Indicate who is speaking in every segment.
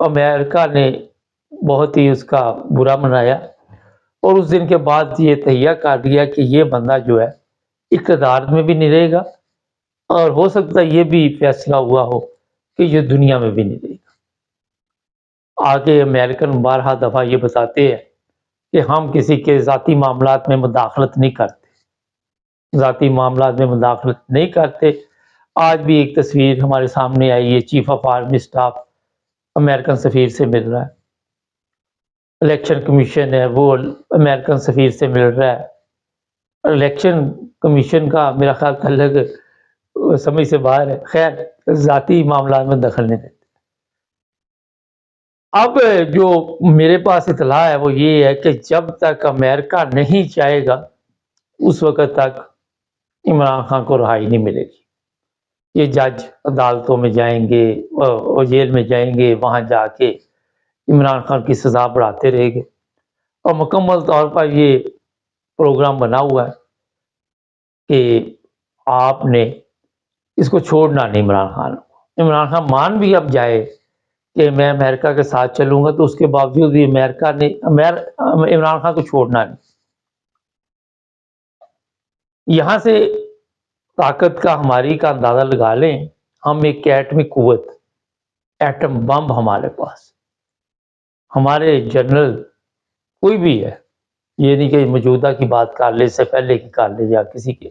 Speaker 1: امریکہ نے بہت ہی اس کا برا منایا، اور اس دن کے بعد یہ تہیہ کر دیا کہ یہ بندہ جو ہے اقتدار میں بھی نہیں رہے گا، اور ہو سکتا ہے یہ بھی فیصلہ ہوا ہو کہ یہ دنیا میں بھی نہیں رہے گا۔ آگے امریکن بارہا دفعہ یہ بتاتے ہیں کہ ہم کسی کے ذاتی معاملات میں مداخلت نہیں کرتے، ذاتی معاملات میں مداخلت نہیں کرتے۔ آج بھی ایک تصویر ہمارے سامنے آئی ہے، chief of army staff American سفیر سے مل رہا ہے، الیکشن کمیشن ہے وہ امریکن سفیر سے مل رہا ہے۔ الیکشن کمیشن کا میرا خیال تعلق سمجھ سے باہر ہے، خیر ذاتی معاملات میں دخل نہیں دیتے۔ اب جو میرے پاس اطلاع ہے وہ یہ ہے کہ جب تک امریکہ نہیں چاہے گا اس وقت تک عمران خان کو رہائی نہیں ملے گی۔ یہ جج عدالتوں میں جائیں گے اور جیل میں جائیں گے، وہاں جا کے عمران خان کی سزا بڑھاتے رہے گے، اور مکمل طور پر یہ پروگرام بنا ہوا ہے کہ آپ نے اس کو چھوڑنا نہیں عمران خان کو۔ عمران خان مان بھی اب جائے کہ میں امریکہ کے ساتھ چلوں گا، تو اس کے باوجود بھی امریکہ نے عمران خان کو چھوڑنا نہیں۔ یہاں سے طاقت کا ہماری کا اندازہ لگا لیں، ہم ایک ایٹمی قوت، ایٹم بم ہمارے پاس، ہمارے جنرل کوئی بھی ہے، یہ نہیں کہ موجودہ کی بات کر لے، سے پہلے کی کر لے یا کسی کے،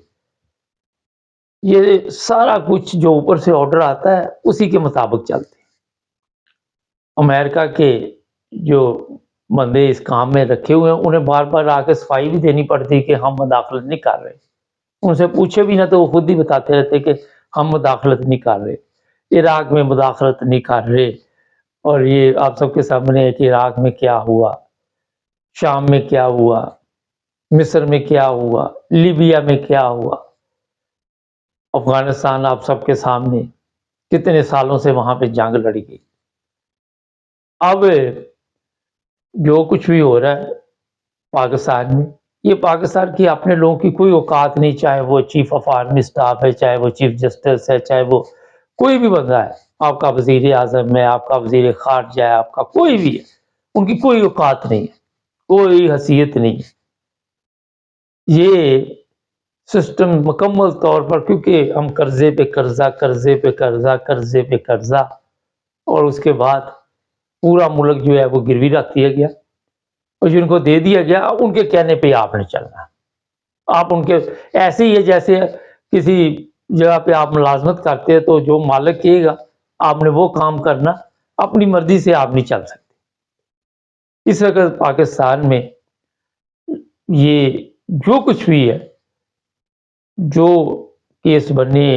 Speaker 1: یہ سارا کچھ جو اوپر سے آرڈر آتا ہے اسی کے مطابق چلتے ہیں۔ امریکہ کے جو بندے اس کام میں رکھے ہوئے ہیں انہیں بار بار آ کے صفائی بھی دینی پڑتی کہ ہم مداخلت نہیں کر رہے، ان سے پوچھے بھی نہ تو وہ خود ہی بتاتے رہتے کہ ہم مداخلت نہیں کر رہے، عراق میں مداخلت نہیں کر رہے۔ اور یہ آپ سب کے سامنے ہے کہ عراق میں کیا ہوا، شام میں کیا ہوا، مصر میں کیا ہوا، لیبیا میں کیا ہوا، افغانستان آپ سب کے سامنے کتنے سالوں سے وہاں پہ جنگ لڑی گئی۔ اب جو کچھ بھی ہو رہا ہے پاکستان میں، یہ پاکستان کی اپنے لوگوں کی کوئی اوقات نہیں، چاہے وہ چیف آف آرمی اسٹاف ہے، چاہے وہ چیف جسٹس ہے، چاہے وہ کوئی بھی بندہ ہے، آپ کا وزیر اعظم ہے، آپ کا وزیر خارجہ ہے، آپ کا کوئی بھی ہے، ان کی کوئی اوقات نہیں ہے، کوئی حیثیت نہیں ہے۔ یہ سسٹم مکمل طور پر، کیونکہ ہم قرضے پہ قرضہ، قرضے پہ قرضہ، قرضے پہ قرضہ، اور اس کے بعد پورا ملک جو ہے وہ گروی رکھ دیا گیا، اور جن کو دے دیا گیا ان کے کہنے پہ آپ نے چلنا، آپ ان کے ایسے ہی ہے جیسے کسی جگہ پہ آپ ملازمت کرتے ہیں تو جو مالک کہے گا آپ نے وہ کام کرنا، اپنی مرضی سے آپ نہیں چل سکتے۔ اس وقت پاکستان میں یہ جو کچھ بھی ہے، جو کیس بنے،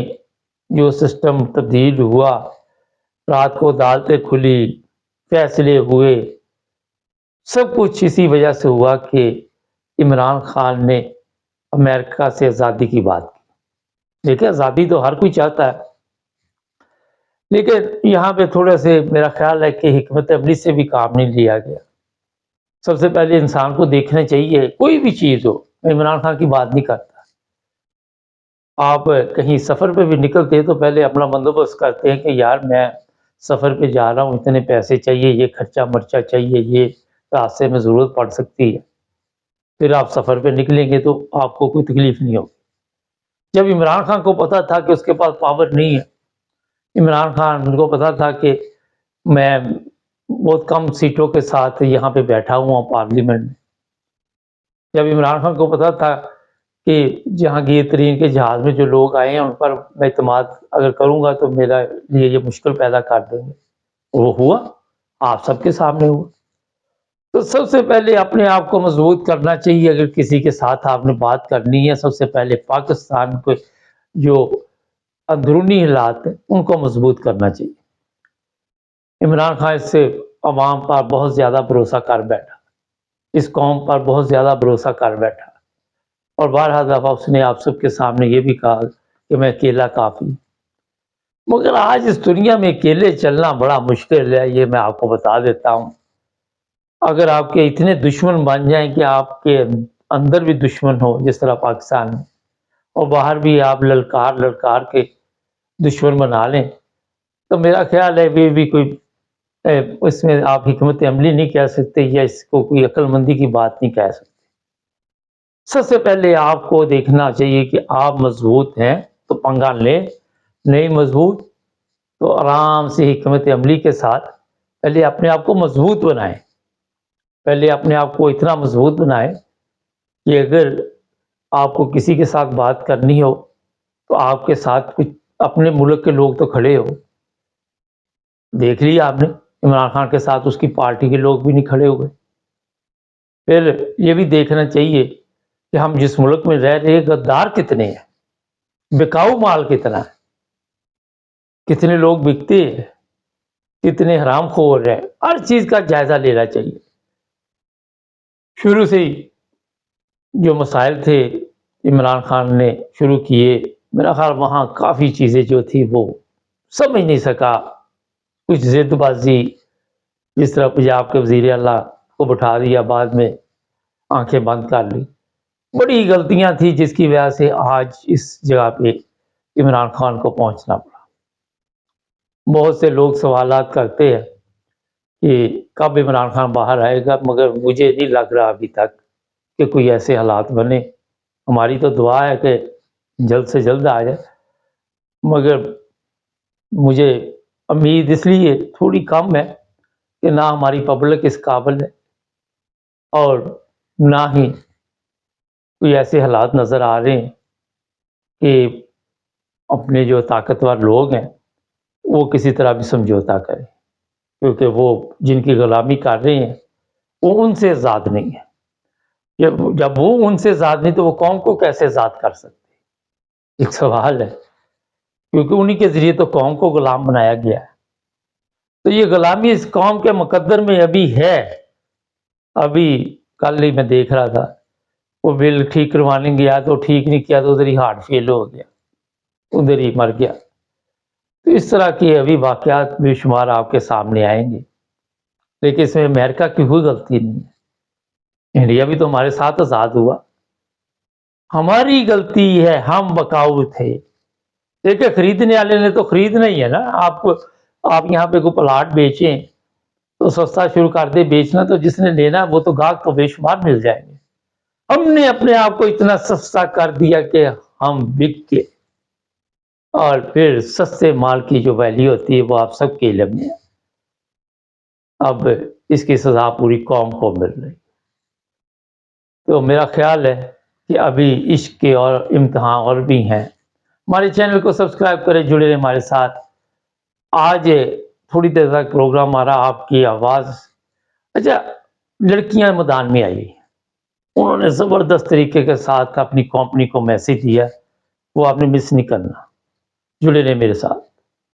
Speaker 1: جو سسٹم تبدیل ہوا، رات کو عدالتیں کھلی، فیصلے ہوئے، سب کچھ اسی وجہ سے ہوا کہ عمران خان نے امریکہ سے آزادی کی بات کی۔ دیکھیں آزادی تو ہر کوئی چاہتا ہے، لیکن یہاں پہ تھوڑا سے میرا خیال ہے کہ حکمت عملی سے بھی کام نہیں لیا گیا۔ سب سے پہلے انسان کو دیکھنا چاہیے، کوئی بھی چیز ہو، میں عمران خان کی بات نہیں کرتا، آپ کہیں سفر پہ بھی نکلتے تو پہلے اپنا بندوبست کرتے ہیں کہ یار میں سفر پہ جا رہا ہوں، اتنے پیسے چاہیے، یہ خرچہ مرچہ چاہیے، یہ راستے میں ضرورت پڑ سکتی ہے، پھر آپ سفر پہ نکلیں گے تو آپ کو کوئی تکلیف نہیں ہوگی۔ جب عمران خان کو پتا تھا کہ اس کے پاس پاور نہیں ہے، عمران خان کو پتا تھا کہ میں بہت کم سیٹوں کے ساتھ یہاں پہ بیٹھا ہوا ہوں پارلیمنٹ میں، جب عمران خان کو پتا تھا کہ جہانگیر ترین کے جہاز میں جو لوگ آئے ہیں ان پر میں اعتماد اگر کروں گا تو میرا لیے یہ مشکل پیدا کر دیں گے، وہ ہوا، آپ سب کے سامنے ہوا۔ تو سب سے پہلے اپنے آپ کو مضبوط کرنا چاہیے، اگر کسی کے ساتھ آپ نے بات کرنی ہے، سب سے پہلے پاکستان کو جو اندرونی حالات ہیں ان کو مضبوط کرنا چاہیے۔ عمران خان اس سے عوام پر بہت زیادہ بھروسہ کر بیٹھا، اس قوم پر بہت زیادہ بھروسہ کر بیٹھا، اور بارہا دفعہ اس نے آپ سب کے سامنے یہ بھی کہا کہ میں اکیلا کافی ہوں۔ مگر آج اس دنیا میں اکیلے چلنا بڑا مشکل ہے، یہ میں آپ کو بتا دیتا ہوں۔ اگر آپ کے اتنے دشمن بن جائیں کہ آپ کے اندر بھی دشمن ہو جس طرح پاکستان میں، اور باہر بھی آپ للکار کے دشمن بنا لیں، تو میرا خیال ہے یہ بھی کوئی اس میں آپ حکمت عملی نہیں کہہ سکتے یا اس کو کوئی عقل مندی کی بات نہیں کہہ سکتے۔ سب سے پہلے آپ کو دیکھنا چاہیے کہ آپ مضبوط ہیں تو پنگا لیں، نہیں مضبوط تو آرام سے حکمت عملی کے ساتھ پہلے اپنے آپ کو مضبوط بنائیں۔ پہلے اپنے آپ کو اتنا مضبوط بنائیں کہ اگر آپ کو کسی کے ساتھ بات کرنی ہو تو آپ کے ساتھ کچھ اپنے ملک کے لوگ تو کھڑے ہو۔ دیکھ لیا آپ نے عمران خان کے ساتھ اس کی پارٹی کے لوگ بھی نہیں کھڑے ہوئے۔ پھر یہ بھی دیکھنا چاہیے کہ ہم جس ملک میں رہ رہے غدار کتنے ہیں، بکاؤ مال کتنا ہے، کتنے لوگ بکتے ہیں، کتنے حرام خور ہیں، ہر چیز کا جائزہ لینا چاہیے۔ شروع سے ہی جو مسائل تھے عمران خان نے شروع کیے، میرا خیال وہاں کافی چیزیں جو تھی وہ سمجھ نہیں سکا، کچھ ضد بازی، جس طرح پنجاب کے وزیر اعلیٰ کو بٹھا دیا، بعد میں آنکھیں بند کر لی، بڑی غلطیاں تھی جس کی وجہ سے آج اس جگہ پہ عمران خان کو پہنچنا پڑا۔ بہت سے لوگ سوالات کرتے ہیں کہ کب عمران خان باہر آئے گا، مگر مجھے نہیں لگ رہا ابھی تک کہ کوئی ایسے حالات بنے۔ ہماری تو دعا ہے کہ جلد سے جلد آ جائے، مگر مجھے امید اس لیے تھوڑی کم ہے کہ نہ ہماری پبلک اس قابل ہے اور نہ ہی کوئی ایسے حالات نظر آ رہے ہیں کہ اپنے جو طاقتور لوگ ہیں وہ کسی طرح بھی سمجھوتا کریں، کیونکہ وہ جن کی غلامی کر رہے ہیں وہ ان سے آزاد نہیں ہے۔ جب وہ ان سے آزاد نہیں تو وہ قوم کو کیسے آزاد کر سکتے؟ ایک سوال ہے، کیونکہ انہی کے ذریعے تو قوم کو غلام بنایا گیا ہے۔ تو یہ غلامی اس قوم کے مقدر میں ابھی ہے۔ ابھی کل ہی میں دیکھ رہا تھا، وہ بل ٹھیک کروانے گیا تو ٹھیک نہیں کیا تو ادھر ہی ہارٹ فیل ہو گیا، ادھر ہی مر گیا۔ تو اس طرح کے ابھی واقعات بے شمار آپ کے سامنے آئیں گے، لیکن اس میں امریکہ کی کوئی غلطی نہیں ہے۔ انڈیا بھی تو ہمارے ساتھ آزاد ہوا، ہماری غلطی ہے، ہم بکاؤ تھے۔ دیکھیں خریدنے والے نے تو خریدنا ہی ہے نا، آپ یہاں پہ کوئی پلاٹ بیچیں تو سستا شروع کر دے بیچنا، تو جس نے لینا وہ تو گاہک تو بے شمار مل جائیں گے۔ ہم نے اپنے آپ کو اتنا سستا کر دیا کہ ہم بک کے، اور پھر سستے مال کی جو ویلیو ہوتی ہے وہ آپ سب کے علم میں ہے۔ اب اس کی سزا پوری قوم کو مل رہی۔ تو میرا خیال ہے کہ ابھی عشق کے اور امتحان اور بھی ہیں۔ ہمارے چینل کو سبسکرائب کریں، جڑے رہیں ہمارے ساتھ۔ آج تھوڑی دیر تک پروگرام آ رہا آپ کی آواز۔ اچھا، لڑکیاں میدان میں آئی، انہوں نے زبردست طریقے کے ساتھ اپنی کمپنی کو میسج دیا، وہ آپ نے مس نہیں کرنا، جڑے رہیں میرے ساتھ۔